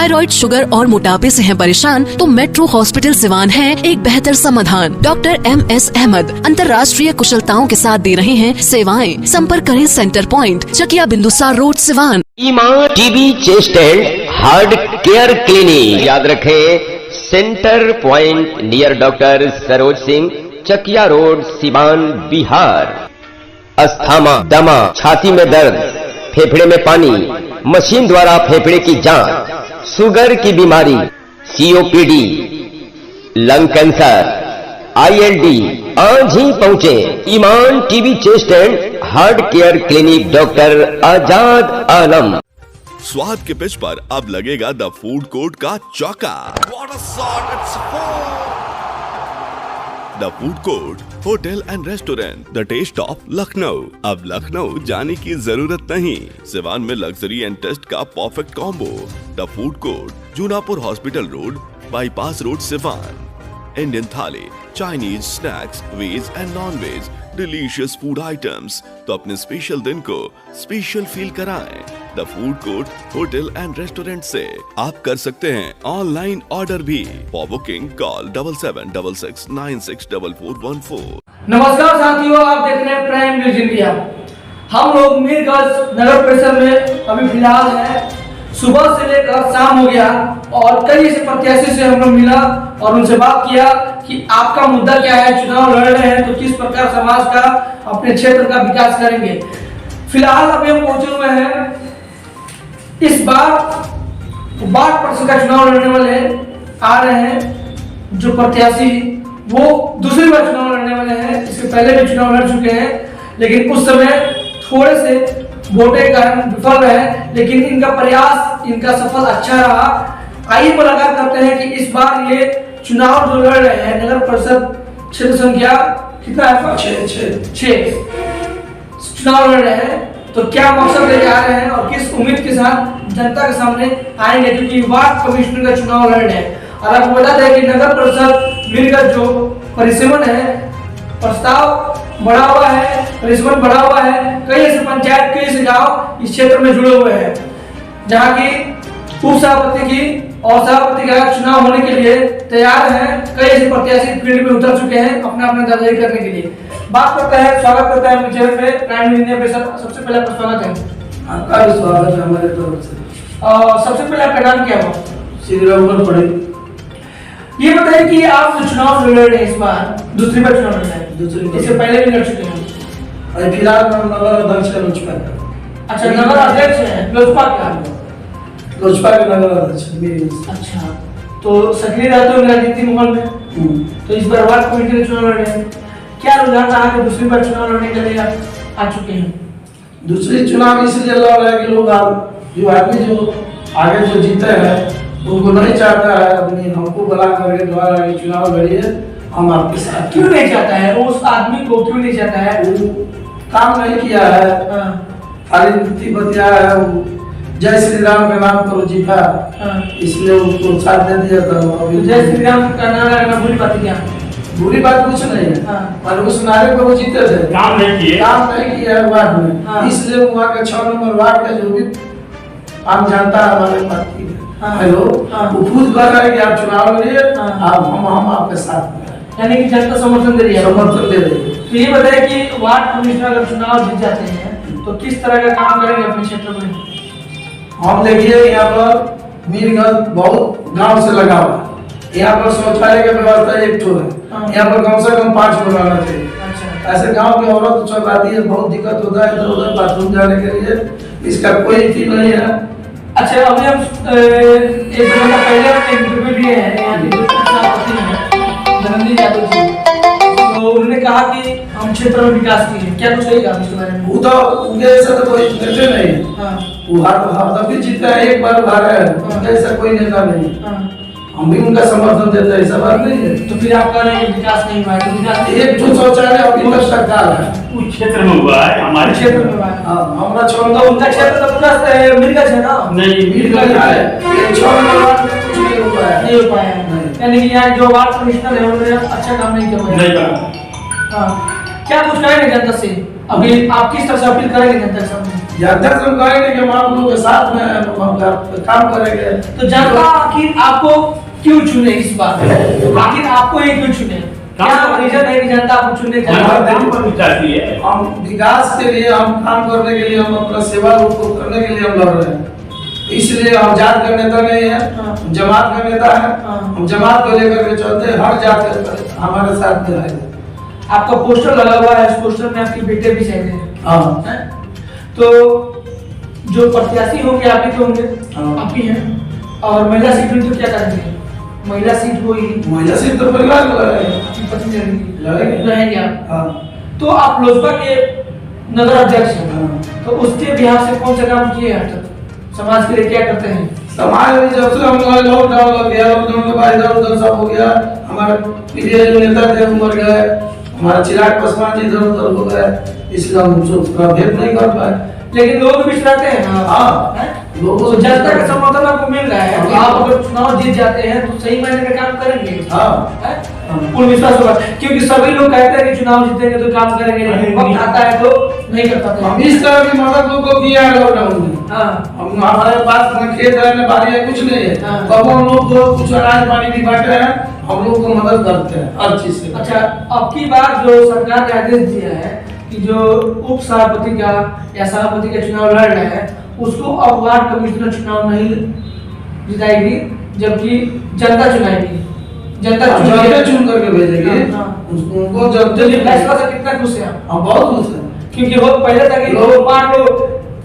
Thyroid, sugar और मोटापे से हैं परेशान तो मेट्रो हॉस्पिटल सिवान है एक बेहतर समाधान। डॉक्टर MS अहमद अंतर्राष्ट्रीय कुशलताओं के साथ दे रहे हैं सेवाएं। संपर्क करें centre point, Chakiya Bindusar road, Siwan. Iman TB chest and heart care clinic, याद रखें centre point near doctor Saroj Singh, Chakiya road, Siwan, Bihar. Asthma, दमा, छाती में दर्द, फेफड़े में पानी, मशीन द्वारा फेफड़े की जांच, शुगर की बीमारी, COPD, लंग कैंसर, ILD, आज ही पहुंचे Iman TB chest and heart care clinic, doctor Azad Alam. स्वाद के पिच पर अब लगेगा द फूड कोर्ट का चौका। The food court hotel and restaurant, the taste of Lucknow. अब लखनऊ जाने की जरूरत नहीं, सिवान में लग्जरी एंड टेस्ट का perfect combo. The food court, Junapur hospital road, bypass road, Siwan. Indian thali, Chinese snacks, veg and non veg, delicious food items. तो अपने special दिन को स्पेशल फील कराएं। The food court hotel and restaurant से आप कर सकते हैं ऑनलाइन ऑर्डर भी। For booking call 7766964414। नमस्कार साथियों, आप देख रहे हैं प्राइम न्यूज इंडिया। हम लोग मीरगंज नगर परिषद में अभी फिलहाल है। सुबह से लेकर शाम हो गया और कई ऐसे प्रत्याशी से हम लोग मिला और उनसे बात किया कि आपका मुद्दा क्या है, चुनाव लड़ रहे हैं तो किस प्रकार समाज का, अपने क्षेत्र का विकास करेंगे। फिलहाल अभी हम पहुंचे हुए हैं, इस बार 62% का चुनाव लड़ने वाले आ रहे हैं। जो प्रत्याशी वो दूसरी बार चुनाव लड़ने वाले हैं, इससे पहले भी चुनाव लड़ चुके हैं, लेकिन उस समय थोड़े से वोटे का विफल रहे, लेकिन इनका प्रयास, इनका सफल अच्छा रहा। आइए मुलाकात करते हैं कि इस बार ये चुनाव जो लड़ रहे हैं, नगर परिषद क्षेत्र संख्या कितना है? 6 चुनाव लड़ रहे हैं, तो क्या मकसद लेके आ रहे हैं और किस उम्मीद के साथ जनता के सामने आएंगे, क्योंकि वार्ड कमिश्नर का चुनाव लड़ रहे हैं। और आपको बता दें कि नगर परिषद मीरगंज जो परिसीमन है, प्रस्ताव बढ़ा हुआ है, परिसीमन बढ़ा हुआ है। कई ऐसे पंचायत, कई ऐसे गाँव इस क्षेत्र में जुड़े हुए हैं, जहाँ की उप सभापति की और सभापति का चुनाव होने के लिए तैयार हैं। कई ऐसे प्रत्याशी फील्ड में उतर चुके हैं अपना अपना दावेदारी करने के लिए। बात करते हैं, स्वागत करते हैं अपने चैनल पे प्राइम न्यूज इंडिया पे। सबसे पहले आपका स्वागत है। आपका भी स्वागत है हमारे तरफ से। सबसे पहले आपका नाम क्या हुआ? श्री राम पड़े। ये बताइए कि आप जो चुनाव लड़ रहे हैं, इस बार दूसरी बार चुनाव लड़ रहे हैं, इससे पहले भी लड़ चुके हैं? फिलहाल नगर अध्यक्ष का लोजपा का। अच्छा, नगर अध्यक्ष है लोजपा का? लोजपा के नगर अध्यक्ष। अच्छा, तो सक्रिय रहते हो राजनीति माहौल में। तो इस बार वार्ड कमेटी के चुनाव लड़ रहे हैं, क्या रुझान रहा कि दूसरी बार चुनाव लड़ने के लिए आ चुके हैं? दूसरी चुनाव इसलिए लड़ रहे हैं कि लोग जो आदमी जो आगे जो जीते हैं उनको नहीं चाहता है अपनी हमको बुला करके द्वारा चुनाव लड़िए, हम आपके साथ। क्यों नहीं चाहता है उस आदमी को? क्यों नहीं चाहता है? वो काम नहीं किया है, खाली नीति बतिया है, जय श्री राम के नाम पर जीता, इसलिए उनको साथ दे दिया था। जय श्री राम का नारा लगना बुरी बात क्या? बुरी बात कुछ नहीं है, पर उस नारे पर वो जीते थे, काम नहीं किया है वार्ड में, इसलिए वहाँ के 6 नंबर वार्ड का जो भी आम जनता हमारे पार्टी है, हेलो, वो खुद कह रहा है कि आप चुनाव लड़िए, हम आपके साथ हैं। यानी कि जनता समर्थन दे रही है? समर्थन दे रही है। तो ये बताइए कि वार्ड कमिश्नर अगर चुनाव जीत जाते हैं तो किस तरह का काम करेंगे अपने क्षेत्र में? हम देखिए यहाँ पर मीरगंज बहुत गांव से लगा हुआ है, यहाँ पर शौचालय की व्यवस्था एक तो है, यहाँ पर कम से कम 5 बनाना चाहिए। अच्छा। ऐसे गांव की औरत चल आती है, बहुत दिक्कत होता है इधर उधर बाथरूम जाने के लिए, इसका कोई ठीक नहीं है। अच्छा, अभी हम एक घंटा पहले एक इंटरव्यू लिए हैं यहाँ के सभापति हैं धनंजय यादव जी, तो उन्होंने कहा कि हम क्षेत्र में विकास किए, क्या कुछ सही कहा इसके बारे में? वो तो उनके ऐसा तो कोई नेता नहीं है, वो हर दफे जीता है, एक बार हारा है, उनके ऐसा कोई नेता नहीं है, हम भी उनका समर्थन देते हैं, ऐसा बात नहीं है। तो फिर आप कह रहे हैं कि विकास नहीं हुआ है? तो विकास एक जो शौचालय अभी तक सरकार है उस क्षेत्र में हुआ है, हमारे क्षेत्र में हुआ है। हमारा छोड़ तो उनका क्षेत्र तो पूरा मीरगंज है ना? नहीं, मीरगंज है, 6 नंबर वार्ड में कुछ नहीं हुआ है, नहीं हो पाया है। यानी कि यहाँ जो वार्ड कमिश्नर है उन्होंने अच्छा काम नहीं किया। नहीं करा। क्या कुछ करेंगे जनता से? अभी आप किस तरह से अपील करेंगे जनता के सामने? जनता से हम कहेंगे कि हम आप लोगों के साथ में हम काम करेंगे। तो जनता आखिर आपको क्यों चुने इस बात में? आखिर आपको ये क्यों चुने? क्या रीजन है कि जनता आपको चुनने चाहती है? हम विकास के लिए, हम काम करने के लिए, हम अपना सेवा को करने के लिए हम लड़ रहे हैं। इसलिए हम जात का नेता नहीं है, हम जमात का नेता है। हम जमात को लेकर के चलते हैं, हर जात के हमारे साथ में रहेगा। आपका पोस्टर लगा हुआ है, इस पोस्टर में आपके बेटे भी शायद हैं। तो जो प्रत्याशी होंगे आप ही तो होंगे, आप ही हैं। और महिला सीट में तो क्या करेंगे? महिला सीट होगी, महिला सीट तो परिवार को रहेंगे आप। तो आप लोजपा के नगर अध्यक्ष हैं, तो उसके बिहार से कौन सा काम किए हैं अब तक? समाज के लिए क्या करते हैं? समाज में जब से हम लॉकडाउन लग गया, लॉकडाउन के बाद इधर उधर सब हो गया। हमारे पीढ़ी जो नेता थे वो मर गए, हमारा चिराग पासवान जी इधर उधर हो गए, इसलिए हम उसका भेद नहीं कर पाए। लेकिन लोग भी चाहते हैं। हाँ, लोगों तो जनता का समर्थन आपको मिल रहा है कि आप अगर चुनाव जीत जाते हैं तो सही मायने में काम करेंगे। पूर्ण विश्वास होगा, क्योंकि सभी लोग कहते हैं कि चुनाव जीतेंगे तो काम करेंगे, लेकिन वक्त आता है तो नहीं कर पाते। हम इस तरह की मदद लोगों को किया है लॉकडाउन में। हम हमारे पास खेत है, बाड़ी है, कुछ नहीं है, तब हम लोग को कुछ अनाज पानी भी बांटे हैं, हम लोग को मदद करते हैं हर चीज से। अच्छा, अब की बार जो सरकार ने आदेश दिया है कि जो उप सभापति का या सभापति का चुनाव लड़ रहे हैं उसको अब वार्ड कमिश्नर चुनाव नहीं जिताएगी, जबकि जनता चुनाएगी। जनता चुन करके भेजेगी उनको। जल्दी फैसला से कितना खुश है आप? हम बहुत खुश हैं, क्योंकि वो पहले तक लोग मान लो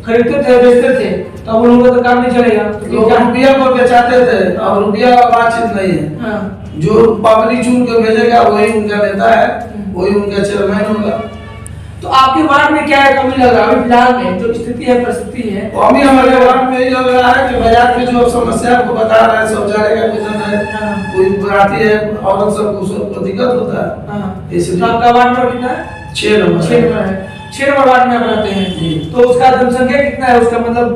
खरीदते थे, बेचते थे, तो उन लोगों का तो काम नहीं चलेगा। लोग रुपया पर बेचाते थे, अब रुपया का बातचीत नहीं है। जो पब्लिक चुन के भेजेगा वही उनका नेता है, वही उनका चेयरमैन होगा। तो आपके वार्ड में क्या है कमी लग रहा है अभी फिलहाल में जो स्थिति है, परिस्थिति है? अभी हमारे वार्ड में यही लग रहा है कि बाजार में जो समस्या आपको बता रहा है, शौचालय का वितरण है, कोई बराती है, औरत सबको दिक्कत होता है। इसलिए आपका वार्ड में कितना है? 6 नंबर 6 नंबर वार्ड में आप रहते हैं, तो उसका जनसंख्या कितना है? उसका मतलब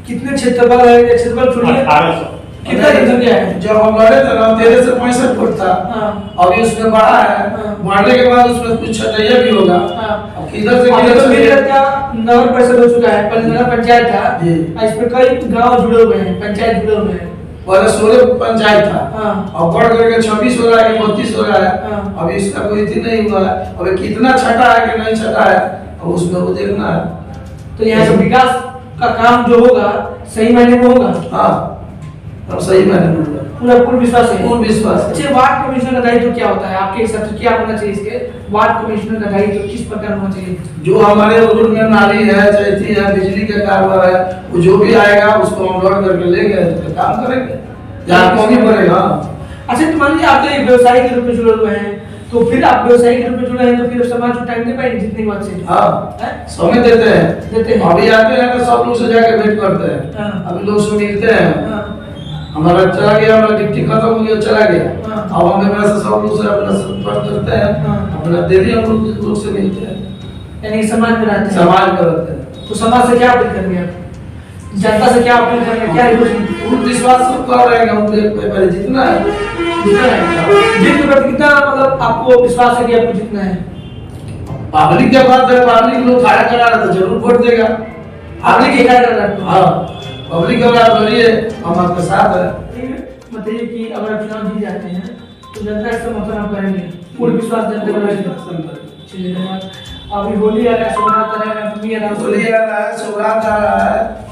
कितने क्षेत्रफल है? क्षेत्रफल चुनिए, कितना जनसंख्या है? जब हम लड़े थे ना 13 से 65 फुट था, अभी उसमें बढ़ा है। बढ़ने के बाद उसमें कुछ छटैया भी होगा। किधर से नगर परिषद हो चुका है, पहले नगर पंचायत था, इसमें कई गांव जुड़े हुए हैं, पंचायत जुड़े हुए हैं। पहले 16 पंचायत था, अब बढ़ करके 26 हो रहा है, 32 हो रहा है। अभी इसका कोई इतनी नहीं हुआ है, अभी कितना छटा है कि नहीं छटा है, अब उसमें वो देखना है। तो यहाँ से विकास का काम जो होगा सही मायने में होगा। हाँ, अब सही मायने में होगा, पूर्ण विश्वास है। पूर्ण विश्वास। अच्छा, वार्ड कमिश्नर का दायित्व क्या होता है आपके हिसाब से? क्या होना चाहिए इसके वार्ड कमिश्नर का दायित्व? किस प्रकार होना चाहिए? जो हमारे रोड में नाली है, चैती है, बिजली का कारोबार है, वो जो भी आएगा उसको हम लोड करके लेंगे, तो काम करेंगे जहाँ कमी पड़ेगा। अच्छा, तो मान लीजिए आप तो एक व्यवसायी के रूप में जुड़े हुए हैं, तो फिर आप व्यवसायी के रूप में जुड़े हैं तो फिर समाज को टाइम दे पाएंगे जितने की बात से? हाँ, समय देते हैं। अभी आते हैं तो सब लोग से जाके भेंट करते हैं, अभी लोग से मिलते हैं। हमारा चला गया, हमारा ड्यूटी खत्म हो गया, चला गया, अब हम मेरे से सब लोग से अपना संपर्क करते हैं, अपना डेली हम लोग से मिलते हैं, यानी समाज में रहते हैं। समाज में रहते हैं। तो समाज से क्या अपील करेंगे आप? जनता से क्या अपील करेंगे? क्या विश्वास कर रहे हैं हम पे जितना है कितना मतलब आपको विश्वास है कि आपको जितना है? पब्लिक के बाद पब्लिक लोग खड़ा करा रहा तो जरूर वोट देगा। पब्लिक क्या कर रहा है? हाँ, पब्लिक का बात बोलिए, हम आपके साथ है। बताइए कि अगर आप चुनाव जीत जाते हैं तो जनता का समर्थन आप करेंगे? पूर्ण विश्वास जनता का रहेगा। चलिए, धन्यवाद। अभी होली आ रहा है, सोमनाथ आ रहा है, होली आ रहा है, सोमनाथ आ रहा है,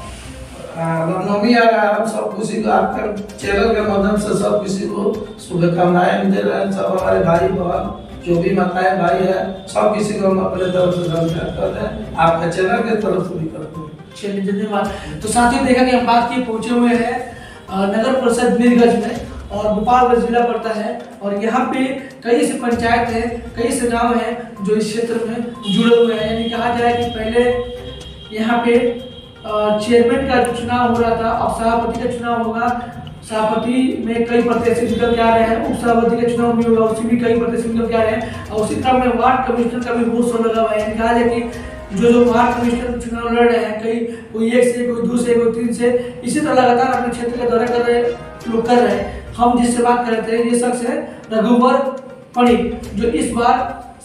रामनवमी आ रहा है। हम सब किसी को आपके चैनल के माध्यम से सब किसी को शुभकामनाएं दे रहे हैं। सब हमारे भाई बहन जो भी माताएं भाई है, सब किसी को हम अपने तरफ से धन्यवाद करते हैं, आपके चैनल के तरफ से भी करते हैं। चलिए, धन्यवाद। तो साथियों, देखा कि हम बात की पहुंचे हुए हैं नगर परिषद मीरगंज में, और गोपालगंज जिला पड़ता है, और यहाँ पे कई से पंचायत है, कई से गांव है जो इस क्षेत्र में जुड़े हुए हैं। यानी कहा जाए कि पहले यहाँ पे चेयरमैन का जो चुनाव हो रहा था, अब सभापति का चुनाव होगा। सभापति में कई प्रत्याशी निकल के आ रहे हैं, उप सभापति का चुनाव भी होगा, उसमें भी कई प्रत्याशी निकल के आ रहे हैं, और उसी क्रम में वार्ड कमिश्नर का भी बहुत शोर लगा हुआ है। यानी कहा जाए कि जो वार्ड कमिश्नर चुनाव लड़ रहे हैं, कई कोई 1 से, कोई 2 से, कोई 3 से, इसी तरह लगातार अपने क्षेत्र का दौरा कर रहे लोग कर रहे हैं। हम जिससे बात कर रहे थे ये शख्स है रघुवर पणिक, जो इस बार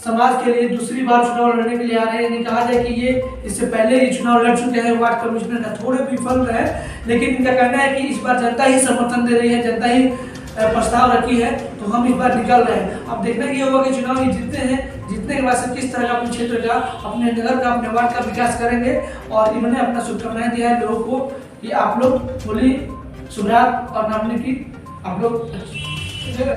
समाज के लिए दूसरी बार चुनाव लड़ने के लिए आ रहे हैं। कहा जाए कि ये इससे पहले ही चुनाव लड़ चुके हैं, वार्ड कमिश्नर का थोड़े विफल रहे, लेकिन इनका कहना है कि इस बार जनता ही समर्थन दे रही है, जनता ही प्रस्ताव रखी है, तो हम इस बार निकल रहे हैं। अब देखना ये होगा कि चुनाव ये जीतते हैं, जीतने के बाद से किस तरह का अपने क्षेत्र का, अपने नगर का, अपने वार्ड का विकास करेंगे। और इन्होंने अपना शुभकामनाएं दिया है लोगों को कि आप लोग होली शुभ रात और नाम की आप लोग